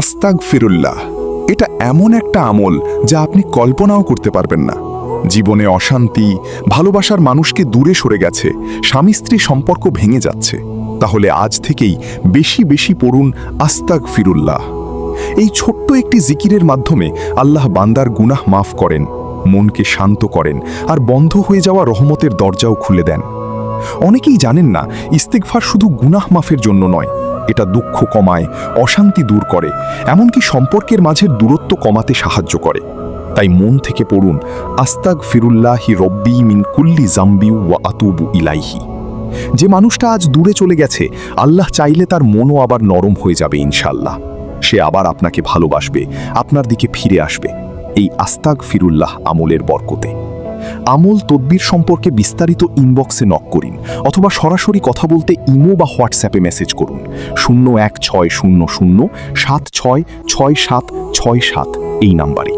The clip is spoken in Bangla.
আস্তাগফিরুল্লাহ, এটা এমন একটা আমল যা আপনি কল্পনাও করতে পারবেন না। জীবনে অশান্তি, ভালোবাসার মানুষকে দূরে সরে গেছে, স্বামী স্ত্রী সম্পর্ক ভেঙে যাচ্ছে, তাহলে আজ থেকেই বেশি বেশি পড়ুন আস্তাগফিরুল্লাহ। এই ছোট্ট একটি জিকিরের মাধ্যমে আল্লাহ বান্দার গুনাহ মাফ করেন, মনকে শান্ত করেন আর বন্ধ হয়ে যাওয়া রহমতের দরজাও খুলে দেন। অনেকেই জানেন না, ইস্তিগফার শুধু গুনাহ মাফের জন্য নয়, এটা দুঃখ কমায়, অশান্তি দূর করে, এমনকি সম্পর্কের মাঝের দূরত্ব কমাতে সাহায্য করে। তাই মন থেকে পড়ুন আস্তাগফিরুল্লাহি রব্বি মিন কুল্লি জামবি ওয়া আতুবু ইলাইহি। যে মানুষটা আজ দূরে চলে গেছে, আল্লাহ চাইলে তার মনও আবার নরম হয়ে যাবে ইনশাআল্লাহ। সে আবার আপনাকে ভালোবাসবে, আপনার দিকে ফিরে আসবে এই আস্তাগফিরুল্লাহ আমলের বরকতে। আমল তদবির সম্পর্কে বিস্তারিত ইনবক্সে নক করিন অথবা সরাসরি কথা বলতে ইমো বা হোয়াটসঅ্যাপে মেসেজ করুন 016007666767 এই নাম্বারে।